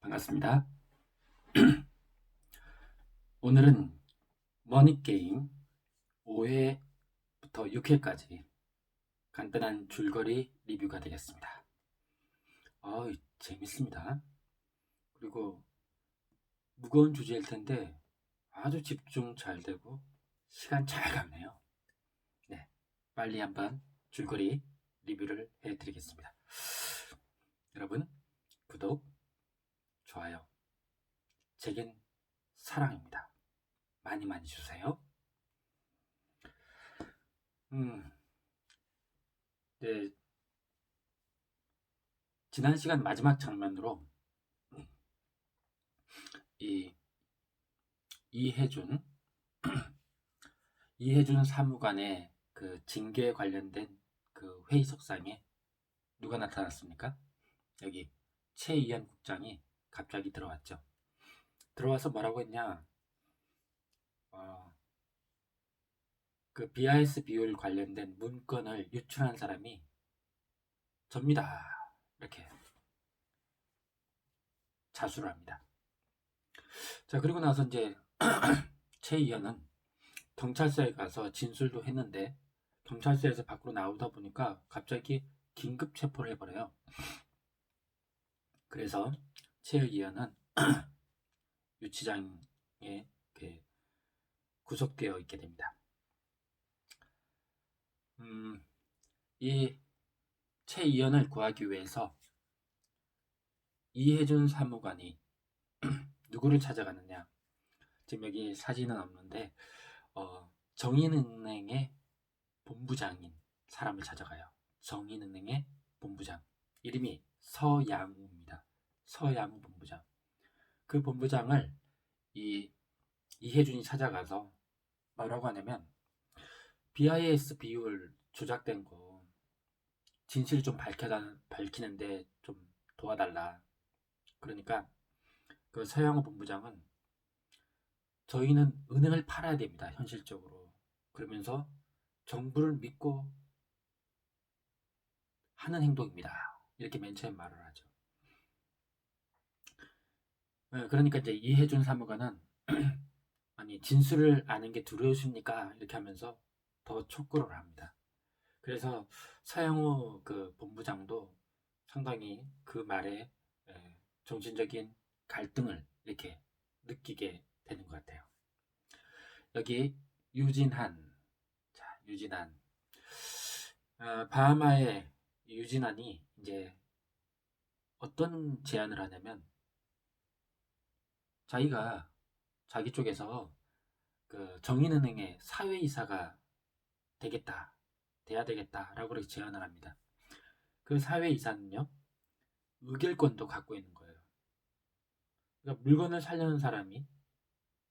반갑습니다. 오늘은 머니게임 5회부터 6회까지 간단한 줄거리 리뷰가 되겠습니다. 재밌습니다. 그리고 무거운 주제일 텐데 아주 집중 잘 되고 시간 잘 가네요. 네, 빨리 한번 줄거리 리뷰를 해드리겠습니다. 여러분, 구독, 좋아요, 제겐 사랑입니다. 많이 많이 주세요. 네, 지난 시간 마지막 장면으로 이 이혜준 이혜준 사무관의 그 징계에 관련된 그 회의석상에 누가 나타났습니까? 여기 최이현 국장이 갑자기 들어왔죠. 들어와서 뭐라고 했냐? 그 BIS 비율 관련된 문건을 유출한 사람이 접니다. 이렇게 자수를 합니다. 자, 그리고 나서 이제 최이현은 경찰서에 가서 진술도 했는데 경찰서에서 밖으로 나오다 보니까 갑자기 긴급 체포를 해버려요. 그래서 최의원은 유치장에 구속되어 있게 됩니다. 이 최의원을 구하기 위해서 이혜준 사무관이 누구를 찾아가느냐? 지금 여기 사진은 없는데 정인은행의 본부장인 사람을 찾아가요. 정인은행의 본부장 이름이 서양우입니다. 서양우 본부장. 그 본부장을 이혜준이 찾아가서 뭐라고 하냐면 BIS 비율 조작된 거 진실 좀 밝히는데 좀 도와달라. 그러니까 그 서양우 본부장은 저희는 은행을 팔아야 됩니다. 현실적으로. 그러면서 정부를 믿고 하는 행동입니다. 이렇게 맨 처음 말을 하죠. 그러니까 이제 이혜준 사무관은 아니 진술을 아는 게 두려우십니까? 이렇게 하면서 더 촉구를 합니다. 그래서 서영우 그 본부장도 상당히 그 말에 정신적인 갈등을 이렇게 느끼게 되는 것 같아요. 여기 유진한, 자 유진한, 바하마의 유진한이 이제 어떤 제안을 하냐면 자기가 자기 쪽에서 그 정인은행의 사회이사가 돼야 되겠다라고 그렇게 제안을 합니다. 그 사회이사는요 의결권도 갖고 있는 거예요. 그러니까 물건을 살려는 사람이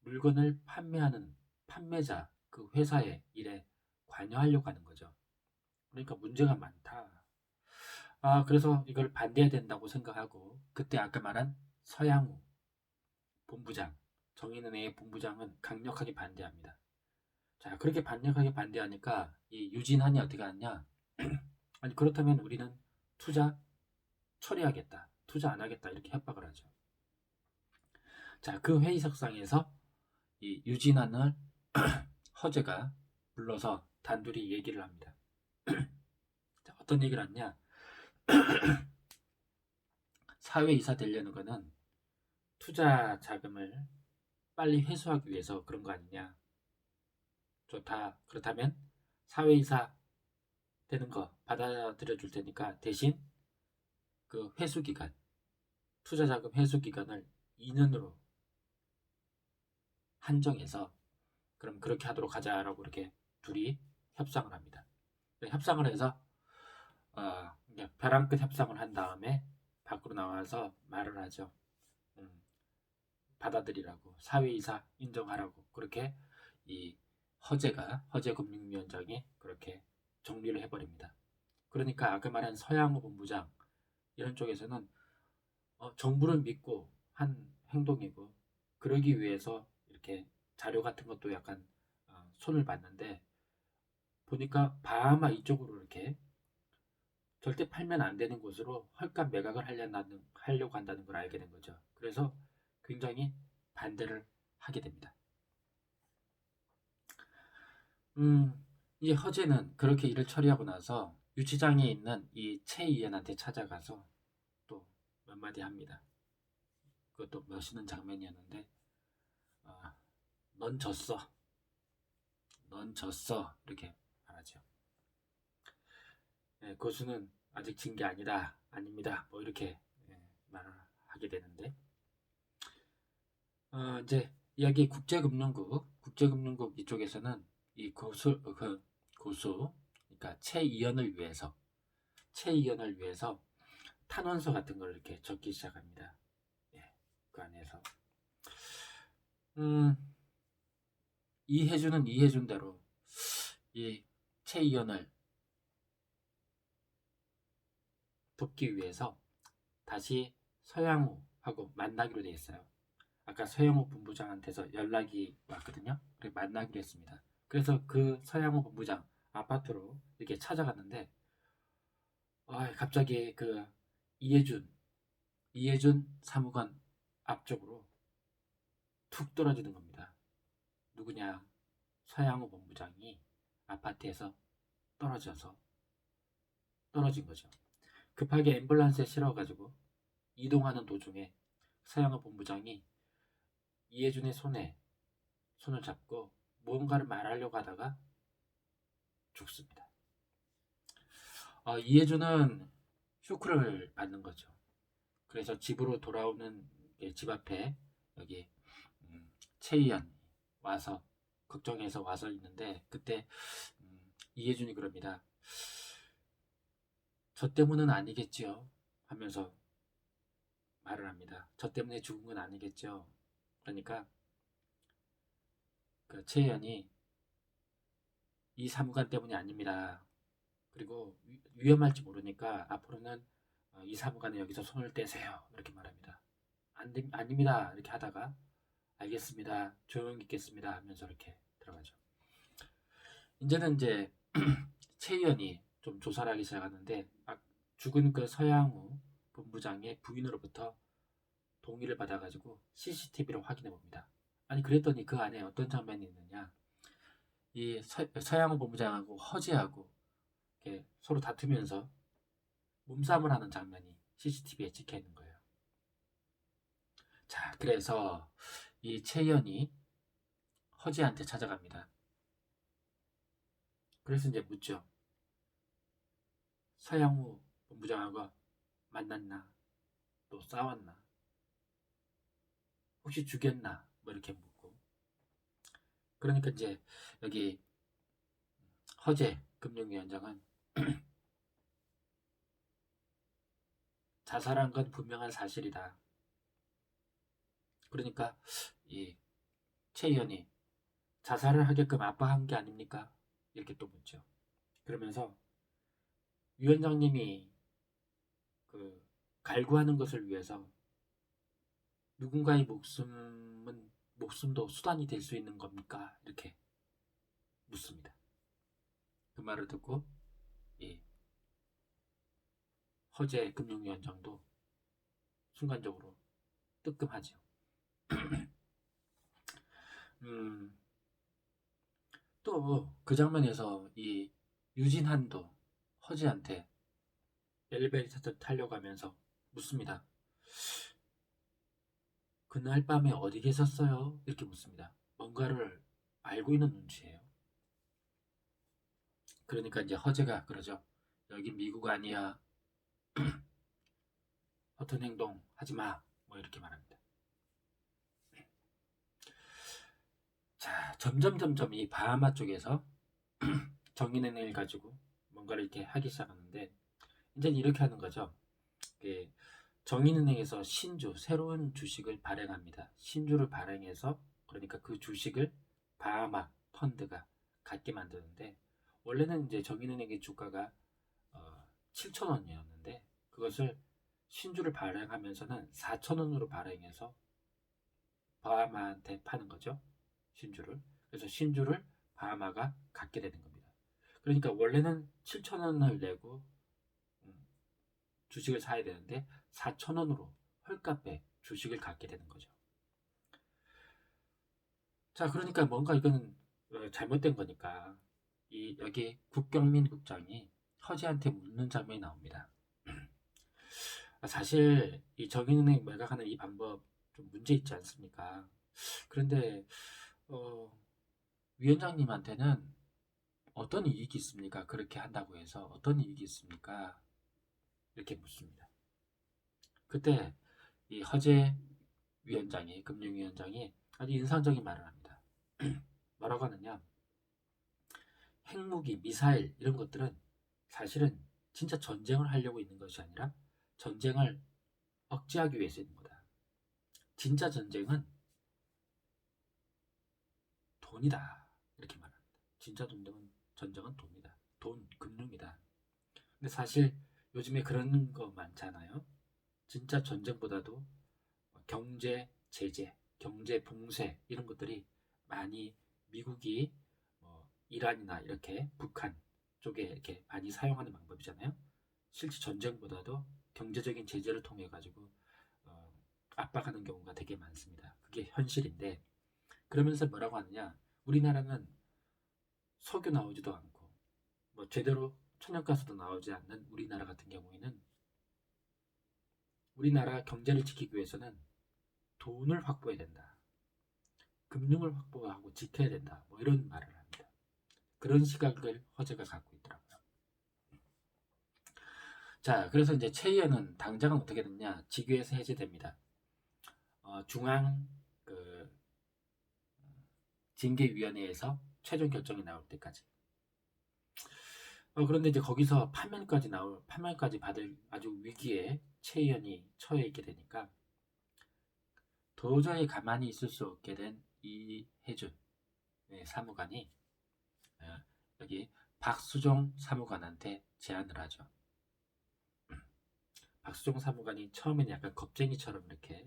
물건을 판매하는 판매자 그 회사의 일에 관여하려고 하는 거죠. 그러니까 문제가 많다. 그래서 이걸 반대해야 된다고 생각하고 그때 아까 말한 서양우 본부장 정인은행의 본부장은 강력하게 반대합니다. 자, 그렇게 강력하게 반대하니까 이 유진한이 어떻게 하냐? 아니 그렇다면 우리는 투자 처리하겠다, 투자 안 하겠다 이렇게 협박을 하죠. 자, 그 회의석상에서 이 유진한을 허재가 불러서 단둘이 얘기를 합니다. 자, 어떤 얘기를 하냐? 사회이사 되려는 거는 투자 자금을 빨리 회수하기 위해서 그런 거 아니냐? 좋다. 그렇다면 사회이사 되는 거 받아들여 줄 테니까 대신 그 회수 기간, 투자 자금 회수 기간을 2년으로 한정해서 그럼 그렇게 하도록 하자라고 이렇게 둘이 협상을 합니다. 협상을 해서 벼랑 끝 협상을 한 다음에 밖으로 나와서 말을 하죠. 받아들이라고, 사회이사 인정하라고 그렇게 이 허재금융위원장이 그렇게 정리를 해버립니다. 그러니까 아까 말한 서양호 본부장 이런 쪽에서는 정부를 믿고 한 행동이고 그러기 위해서 이렇게 자료 같은 것도 약간 손을 봤는데 보니까 바하마 이쪽으로 이렇게 절대 팔면 안 되는 곳으로 헐값 매각을 하려고 한다는 걸 알게 된 거죠. 그래서 굉장히 반대를 하게 됩니다. 이제 허재는 그렇게 일을 처리하고 나서 유치장에 있는 이 최이연한테 찾아가서 또 몇 마디 합니다. 그것도 멋있는 장면이었는데, 어, 넌 졌어. 넌 졌어. 이렇게 말하죠. 예, 고수는 아직 진 게 아니다. 아닙니다. 뭐 이렇게 말을 하게 되는데, 이제 이야기 국제금융국 이쪽에서는 이 고수, 그러니까 최이연을 위해서 탄원서 같은 걸 이렇게 적기 시작합니다. 예, 그 안에서 이해준은 대로 이 최이연을 돕기 위해서 다시 서양우하고 만나기로 돼 있어요. 아까 서영호 본부장한테서 연락이 왔거든요. 그래서 만나기로 했습니다. 그래서 그 서영호 본부장 아파트로 이렇게 찾아갔는데, 갑자기 그 이해준 사무관 앞쪽으로 툭 떨어지는 겁니다. 누구냐? 서양호 본부장이 아파트에서 떨어진 거죠. 급하게 앰뷸런스에 실어가지고 이동하는 도중에 서양호 본부장이 이해준의 손을 잡고 무언가를 말하려고 하다가 죽습니다. 이해준은 쇼크를 받는 거죠. 그래서 집으로 돌아오는 집 앞에 여기 최희연 와서 걱정해서 와서 있는데, 그때 이해준이 그럽니다. 저 때문은 아니겠지요 하면서 말을 합니다. 저 때문에 죽은 건 아니겠죠. 그러니까 그 최희연이 이 사무관 때문이 아닙니다. 그리고 위험할지 모르니까 앞으로는 이 사무관은 여기서 손을 떼세요. 이렇게 말합니다. 아닙니다. 이렇게 하다가 알겠습니다. 조용히 있겠습니다. 하면서 이렇게 들어가죠. 이제 최희연이 좀 조사를 하기 시작하는데, 죽은 그 서양우 본부장의 부인으로부터 동의를 받아가지고 CCTV를 확인해 봅니다. 아니 그랬더니 그 안에 어떤 장면이 있느냐, 이 서양우 본부장하고 허재하고 이렇게 서로 다투면서 몸싸움을 하는 장면이 CCTV에 찍혀 있는 거예요. 자, 그래서 이 최희연이 허재한테 찾아갑니다. 그래서 이제 묻죠. 서양우 본부장하고 만났나? 또 싸웠나? 혹시 죽였나? 뭐 이렇게 묻고. 그러니까 이제 여기 허재 금융위원장은 자살한 건 분명한 사실이다. 그러니까 이 최희연이 자살을 하게끔 압박한 게 아닙니까? 이렇게 또 묻죠. 그러면서 위원장님이 그 갈구하는 것을 위해서 누군가의 목숨도 수단이 될 수 있는 겁니까? 이렇게 묻습니다. 그 말을 듣고 이 허재 금융위원장도 순간적으로 뜨끔하죠. 또 그 장면에서 이 유진한도 허재한테 엘리베이터 타려고 하면서 묻습니다. 그날 밤에 어디 계셨어요? 이렇게 묻습니다. 뭔가를 알고 있는 눈치예요. 그러니까 이제 허재가 그러죠. 여기 미국 아니야. 허튼 행동 하지 마. 뭐 이렇게 말합니다. 자, 점점 이 바하마 쪽에서 정인은행을 가지고 뭔가를 이렇게 하기 시작하는데, 이제 이렇게 하는 거죠. 정인은행에서 새로운 주식을 발행합니다. 신주를 발행해서, 그러니까 그 주식을 바하마 펀드가 갖게 만드는데, 원래는 이제 정인은행의 주가가 7,000원이었는데 그것을 신주를 발행하면서는 4,000원으로 발행해서 바하마한테 파는 거죠. 신주를. 그래서 신주를 바하마가 갖게 되는 겁니다. 그러니까 원래는 7,000원을 내고 주식을 사야 되는데 4,000원으로 헐값에 주식을 갖게 되는 거죠. 자, 그러니까 뭔가 이거는 잘못된 거니까 여기 국경민 국장이 허재한테 묻는 장면이 나옵니다. 사실 이 정인은행 매각하는 이 방법 좀 문제 있지 않습니까? 그런데 위원장님한테는 어떤 이익이 있습니까? 그렇게 한다고 해서 어떤 이익이 있습니까? 이렇게 묻습니다. 그때 이 허재 위원장이, 금융위원장이 아주 인상적인 말을 합니다. 뭐라고 하느냐? 핵무기, 미사일 이런 것들은 사실은 진짜 전쟁을 하려고 있는 것이 아니라 전쟁을 억제하기 위해서 있는 거다. 진짜 전쟁은 돈이다. 이렇게 말합니다. 진짜 전쟁은 돈이다. 돈, 금융이다. 근데 사실 요즘에 그런 거 많잖아요. 진짜 전쟁보다도 경제 제재, 경제 봉쇄 이런 것들이 많이 미국이 이란이나 이렇게 북한 쪽에 이렇게 많이 사용하는 방법이잖아요. 실제 전쟁보다도 경제적인 제재를 통해 가지고 압박하는 경우가 되게 많습니다. 그게 현실인데 그러면서 뭐라고 하느냐? 우리나라는 석유 나오지도 않고 제대로 천연가스도 나오지 않는 우리나라 같은 경우에는 우리나라 경제를 지키기 위해서는 돈을 확보해야 된다. 금융을 확보하고 지켜야 된다. 이런 말을 합니다. 그런 시각을 허재가 갖고 있더라고요. 자, 그래서 이제 최의원은 당장은 어떻게 됐냐? 직위에서 해제됩니다. 중앙 징계위원회에서 최종 결정이 나올 때까지. 그런데 이제 거기서 파면까지 받을 아주 위기에 최의원이 처해 있게 되니까 도저히 가만히 있을 수 없게 된 이해준 사무관이 여기 박수종 사무관한테 제안을 하죠. 박수종 사무관이 처음에는 약간 겁쟁이처럼 이렇게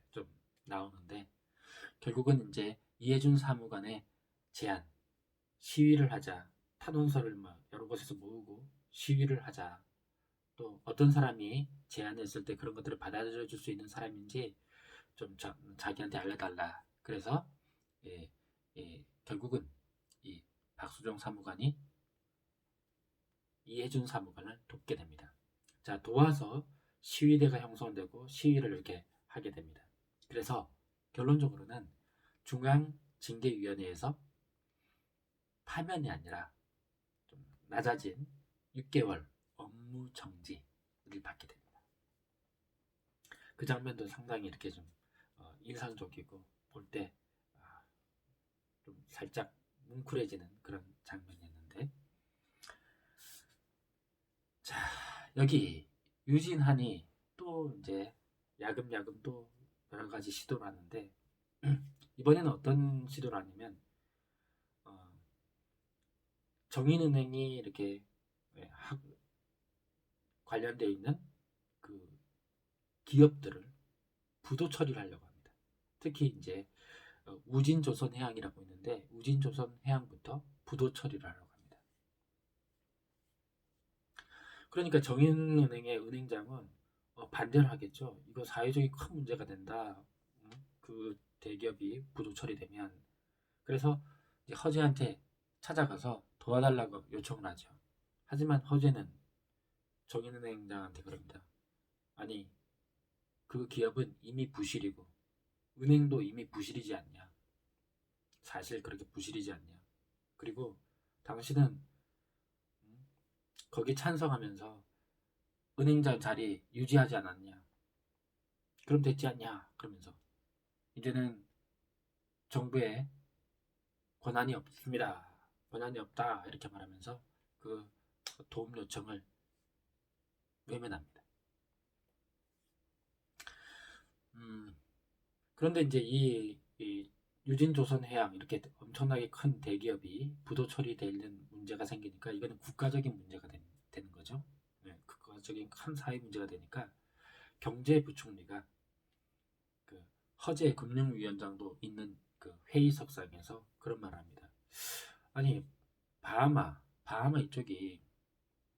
좀 나오는데 결국은 이제 이해준 사무관의 제안, 시위를 하자, 탄원서를 여러 곳에서 모으고 시위를 하자. 또 어떤 사람이 제안했을 때 그런 것들을 받아들여 줄 수 있는 사람인지 좀 자기한테 알려달라. 그래서 결국은 이 박수종 사무관이 이해준 사무관을 돕게 됩니다. 자, 도와서 시위대가 형성되고 시위를 이렇게 하게 됩니다. 그래서 결론적으로는 중앙징계위원회에서 파면이 아니라 좀 낮아진 6개월 업무 정지를 받게 됩니다. 그 장면도 상당히 이렇게 좀 인상적이고 볼 때 좀 살짝 뭉클해지는 그런 장면이었는데, 자, 여기 유진한이 또 이제 야금야금 또 여러 가지 시도를 하는데 이번에는 어떤 시도를 하냐면 정인은행이 이렇게 관련되어 있는 그 기업들을 부도 처리를 하려고 합니다. 특히 이제 우진조선해양이라고 있는데 우진조선해양부터 부도 처리를 하려고 합니다. 그러니까 정인은행의 은행장은 반대를 하겠죠. 이거 사회적인 큰 문제가 된다. 그 대기업이 부도 처리되면. 그래서 이제 허재한테 찾아가서 도와달라고 요청을 하죠. 하지만 허재는 정인은행장한테 그럽니다. 아니, 그 기업은 이미 부실이고 은행도 이미 부실이지 않냐. 사실 그렇게 부실이지 않냐. 그리고 당신은 거기 찬성하면서 은행장 자리 유지하지 않았냐. 그럼 됐지 않냐. 그러면서 이제는 정부에 권한이 없습니다. 권한이 없다. 이렇게 말하면서 그 도움 요청을 외면합니다. 그런데 이제 이 유진조선해양 이렇게 엄청나게 큰 대기업이 부도 처리되는 문제가 생기니까 이거는 국가적인 문제가 되는 거죠. 국가적인 큰 사회 문제가 되니까 경제부총리가 그 허재 금융위원장도 있는 그 회의석상에서 그런 말을 합니다. 아니 바하마 이쪽이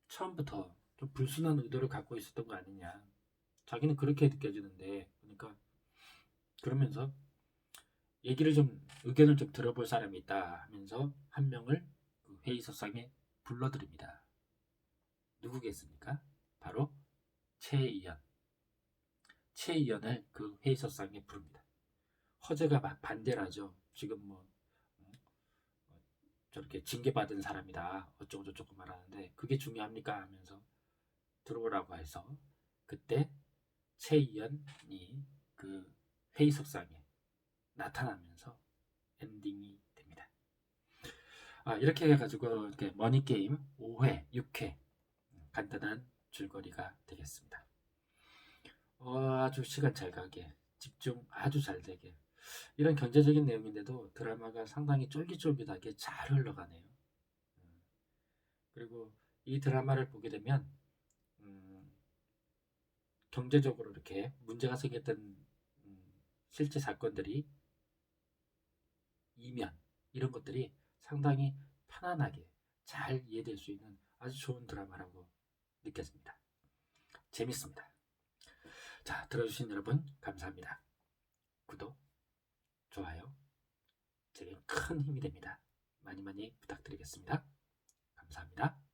처음부터 좀 불순한 의도를 갖고 있었던 거 아니냐. 자기는 그렇게 느껴지는데, 그러니까 그러면서 의견을 좀 들어볼 사람이 있다 하면서 한 명을 그 회의석상에 불러드립니다. 누구겠습니까? 바로 최의연. 최의연을 그 회의석상에 부릅니다. 허재가 반대를 하죠. 지금 뭐 저렇게 징계받은 사람이다 어쩌고저쩌고 말하는데 그게 중요합니까 하면서 들어오라고 해서 그때 최의연이 그 회의석상에 나타나면서 엔딩이 됩니다. 이렇게 해가지고 이렇게 머니게임 5회, 6회 간단한 줄거리가 되겠습니다. 아주 시간 잘 가게, 집중 아주 잘 되게, 이런 경제적인 내용인데도 드라마가 상당히 쫄깃쫄깃하게 잘 흘러가네요. 그리고 이 드라마를 보게 되면 경제적으로 이렇게 문제가 생겼던 실제 사건들이 이면 이런 것들이 상당히 편안하게 잘 이해될 수 있는 아주 좋은 드라마라고 느꼈습니다. 재밌습니다. 자, 들어주신 여러분 감사합니다. 구독, 좋아요, 제게 큰 힘이 됩니다. 많이 많이 부탁드리겠습니다. 감사합니다.